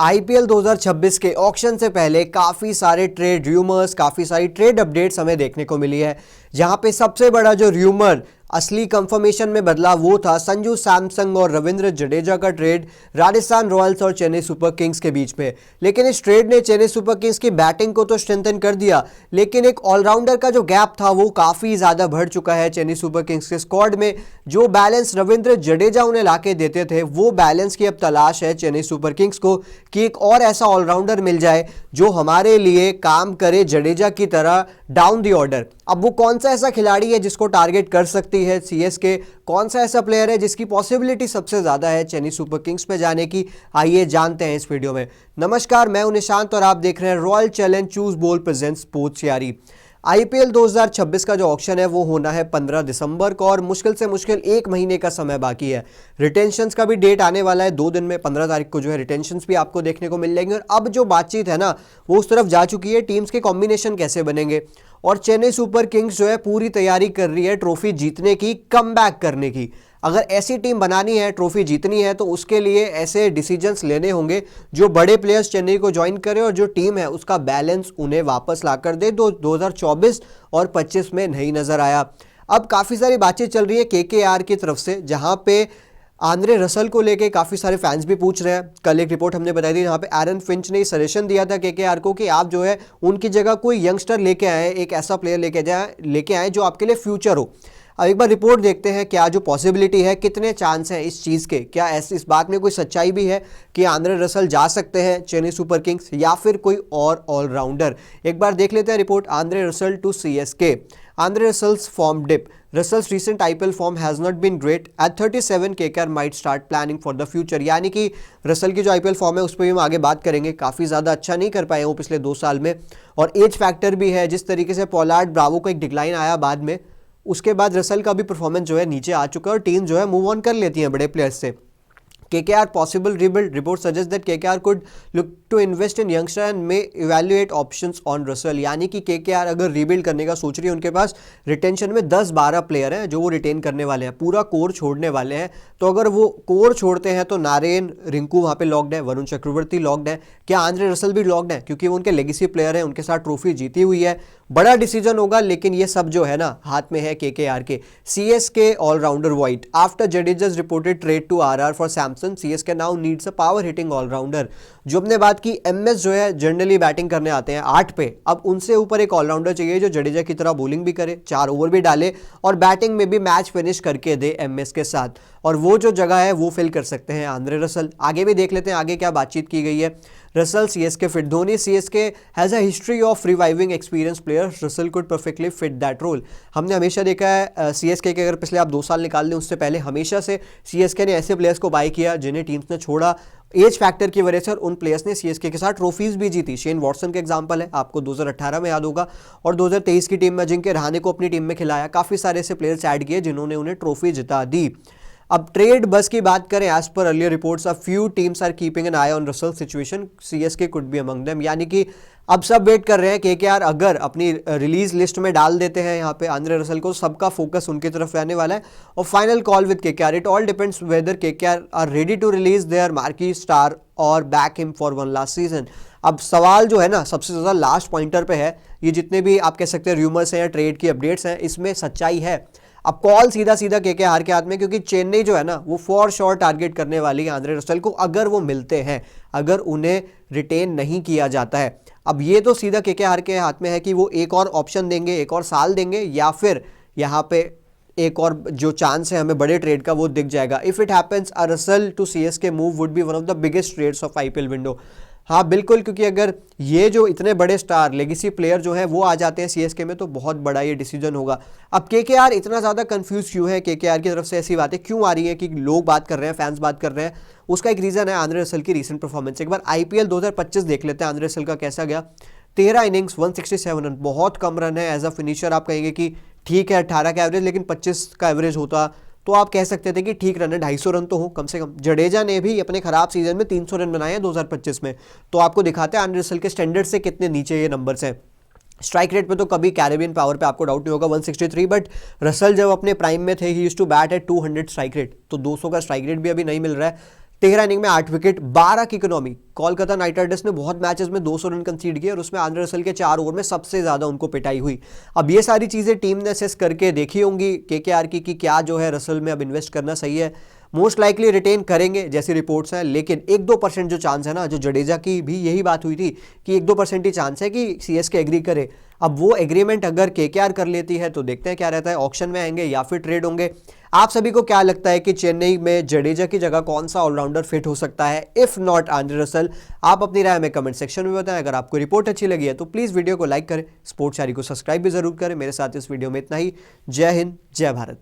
IPL 2026 के auction से पहले काफी सारे ट्रेड रूमर्स, काफी सारी ट्रेड अपडेट्स हमें देखने को मिली है। जहां पे सबसे बड़ा जो रूमर असली कंफर्मेशन में बदला वो था संजू सैमसन और रविंद्र जडेजा का ट्रेड राजस्थान रॉयल्स और चेन्नई सुपर किंग्स के बीच में। लेकिन इस ट्रेड ने चेन्नई सुपर किंग्स की बैटिंग को तो स्ट्रेंथन कर दिया, लेकिन एक ऑलराउंडर का जो गैप था वो काफी ज्यादा बढ़ चुका है चेन्नई सुपर किंग्स के स्क्वाड में। जो बैलेंस रविंद्र जडेजा उन्हें लाके देते थे वो बैलेंस की अब तलाश है चेन्नई सुपर किंग्स को कि एक और ऐसा ऑलराउंडर मिल जाए जो हमारे लिए काम करे जडेजा की तरह डाउन द ऑर्डर। अब वो कौन सा ऐसा खिलाड़ी है जिसको टारगेट कर सकती है सीएसके, कौन सा ऐसा प्लेयर है जिसकी पॉसिबिलिटी सबसे ज्यादा है चेन्नई सुपर किंग्स में जाने की, आइए जानते हैं इस वीडियो में। नमस्कार, मैं हूं निशांत और आप देख रहे हैं रॉयल चैलेंज चूज बोल प्रेजेंट स्पोर्ट्स यारी। आईपीएल 2026 का जो ऑक्शन है वो होना है 15 दिसंबर को और मुश्किल से मुश्किल एक महीने का समय बाकी है। रिटेंशंस का भी डेट आने वाला है 2 दिन में, 15 तारीख को जो है रिटेंशंस भी आपको देखने को मिल जाएंगे। और अब जो बातचीत है ना वो उस तरफ जा चुकी है, टीम्स के कॉम्बिनेशन कैसे बनेंगे। और चेन्नई सुपर किंग्स जो है पूरी तैयारी कर रही है ट्रॉफी जीतने की, कमबैक करने की। अगर ऐसी टीम बनानी है, ट्रॉफी जीतनी है, तो उसके लिए ऐसे डिसीजंस लेने होंगे जो बड़े प्लेयर्स चेन्नई को ज्वाइन करें और जो टीम है उसका बैलेंस उन्हें वापस ला कर दे। 2024 और 25 में नहीं नजर आया। अब काफ़ी सारी बातचीत चल रही है केकेआर की तरफ से, जहां पे आंद्रे रसल को लेके काफ़ी सारे फैंस भी पूछ रहे हैं। कल एक रिपोर्ट हमने बताई थी जहाँ पे एरन फिंच ने सजेशन दिया था केकेआर को कि आप जो है उनकी जगह कोई यंगस्टर लेके आए, एक ऐसा प्लेयर लेके आए जो आपके लिए फ्यूचर हो। अब एक बार रिपोर्ट देखते हैं क्या जो पॉसिबिलिटी है, कितने चांस हैं इस चीज़ के, क्या ऐसी इस बात में कोई सच्चाई भी है कि आंद्रे रसल जा सकते हैं चेन्नई सुपर किंग्स या फिर कोई और ऑलराउंडर। एक बार देख लेते हैं report Andre Russell to CSK. Andre Russell's form dip. Russell's recent IPL form has not been great. At 37, KKR might start planning for the future. यानी कि रसल की जो आईपीएल फॉर्म है उस पर भी हम आगे बात करेंगे। काफ़ी ज़्यादा अच्छा नहीं कर पाए वो पिछले 2 साल में, और एज फैक्टर भी है। जिस तरीके से पोलार्ड ब्रावो को एक डिक्लाइन आया बाद में, उसके बाद रसल का भी परफॉर्मेंस जो है नीचे आ चुका है और टीम जो है मूव ऑन कर लेती है बड़े प्लेयर्स से। KKR possible rebuild. Report suggests that KKR could look to invest in youngster and may evaluate options on Russell. यानी कि KKR अगर रीबिल्ड करने का सोच रही है, उनके पास रिटेंशन में 10-12 प्लेयर हैं जो वो रिटेन करने वाले हैं, पूरा कोर छोड़ने वाले हैं। तो अगर वो कोर छोड़ते हैं तो नारेन रिंकू वहाँ पे लॉक्ड है, वरुण चक्रवर्ती लॉक्ड है, क्या आंद्रे रसल भी लॉक्ड है? क्योंकि वो उनके लेगेसी प्लेयर हैं, उनके साथ ट्रॉफी जीती हुई है। बड़ा डिसीजन होगा, लेकिन ये सब जो है ना हाथ में है केकेआर के। CSK allrounder wait after Jadeja's reported trade to RR for Samson, CSK now needs a power hitting allrounder. जो हमने बात की, एमएस जो है जनरली बैटिंग करने आते हैं 8 पे, अब उनसे ऊपर एक ऑलराउंडर चाहिए जो जडेजा की तरह बॉलिंग भी करे, 4 ओवर भी डाले और बैटिंग में भी मैच फिनिश करके दे एमएस के साथ। और वो जो जगह है वो फिल कर सकते हैं आंद्रे रसल। आगे भी देख लेते हैं आगे क्या बातचीत की गई है। Russell CSK fit. Dhoni CSK has a history of reviving experience player, Russell could perfectly fit that role. हमने हमेशा देखा है सीएसके के, अगर पिछले आप 2 साल निकाल लें उससे पहले हमेशा से सीएसके ने ऐसे प्लेयर्स को बाय किया जिन्हें टीम्स ने छोड़ा एज फैक्टर की वजह से, और उन प्लेयर्स ने सीएसके के साथ ट्रॉफीज भी जीती। शेन वॉटसन का एग्जांपल है, आपको 2018 में याद होगा, और 2023 की टीम में अजिंक्य रहाणे को अपनी टीम में खिलाया। काफ़ी सारे ऐसे प्लेयर्स ऐड किए जिन्होंने उन्हें ट्रॉफी जिता दी। अब ट्रेड बस की बात करें, as per earlier reports a few teams are keeping an eye on Russell situation, CSK could be among them. यानी कि अब सब वेट कर रहे हैं केकेआर अगर अपनी रिलीज लिस्ट में डाल देते हैं यहाँ पे आंद्रे रसल को, सबका फोकस उनकी तरफ रहने वाला है। और final call with KKR, it all depends whether KKR are ready to release their marquee star और back him for one last season. अब सवाल जो है ना सबसे ज़्यादा लास्ट पॉइंटर पे है। ये जितने भी आप कह सकते हैं र्यूमर्स हैं या ट्रेड की अपडेट्स हैं, इसमें सच्चाई है। अब कॉल सीधा सीधा केकेआर के हाथ में, क्योंकि चेन्नई जो है ना वो फॉर श्योर टारगेट करने वाली है आंद्रे रसल को अगर वो मिलते हैं, अगर उन्हें रिटेन नहीं किया जाता है। अब ये तो सीधा केकेआर के हाथ में है कि वो एक और ऑप्शन देंगे, एक और साल देंगे, या फिर यहाँ पे एक और जो चांस है हमें बड़े ट्रेड का वो दिख जाएगा। If it happens a Russell to CSK move would be one of the biggest trades of IPL window. हाँ बिल्कुल, क्योंकि अगर ये जो इतने बड़े स्टार लेगेसी प्लेयर जो है वो आ जाते हैं सीएसके में तो बहुत बड़ा ये डिसीजन होगा। अब केकेआर इतना ज़्यादा कंफ्यूज क्यों है, केकेआर की तरफ से ऐसी बातें क्यों आ रही है कि लोग बात कर रहे हैं, फैंस बात कर रहे हैं, उसका एक रीज़न है आंद्रे रसल की रीसेंट परफॉर्मेंस। एक बार आईपीएल 2025 देख लेते हैं आंद्रे रसल का कैसा गया। 13 इनिंग्स 167 रन, बहुत कम रन है। एज अ फिनिशर आप कहेंगे कि ठीक है 18 का एवरेज, लेकिन 25 का एवरेज होता तो आप कह सकते थे कि ठीक रन है, 250 रन तो हो कम से कम। जडेजा ने भी अपने खराब सीजन में 300 रन बनाए हैं 2025 में, तो आपको दिखाते हैं आंद्रे रसल के स्टैंडर्ड से कितने नीचे ये नंबर्स हैं। स्ट्राइक रेट पे तो कभी कैरेबियन पावर पे आपको डाउट नहीं होगा 163, बट रसल जब अपने प्राइम में थे ही used to bat at 200 strike rate, तो 200 का स्ट्राइक रेट भी अभी नहीं मिल रहा है। 13 इनिंग में 8 विकेट, 12 की इकोनॉमी। कोलकाता नाइट राइडर्स ने बहुत मैचेस में 200 रन कंसीड किए और उसमें आंद्रे रसल के 4 ओवर में सबसे ज्यादा उनको पिटाई हुई। अब ये सारी चीजें टीम ने असेस करके देखी होंगी केकेआर की कि क्या जो है रसल में अब इन्वेस्ट करना सही है। मोस्ट लाइकली रिटेन करेंगे जैसी रिपोर्ट्स हैं, लेकिन 1-2% जो चांस है ना, जो जडेजा की भी यही बात हुई थी कि 1-2% ही चांस है कि सीएसके एग्री करे। अब वो एग्रीमेंट अगर केकेआर कर लेती है तो देखते हैं क्या रहता है, ऑक्शन में आएंगे या फिर ट्रेड होंगे। आप सभी को क्या लगता है कि चेन्नई में जडेजा की जगह कौन सा ऑलराउंडर फिट हो सकता है, इफ नॉट आंद्रे रसल? आप अपनी राय में कमेंट सेक्शन में बताएं। अगर आपको रिपोर्ट अच्छी लगी है तो प्लीज वीडियो को लाइक करें, स्पोर्ट्स शायरी को सब्सक्राइब भी जरूर करें। मेरे साथ इस वीडियो में इतना ही। जय हिंद, जय भारत।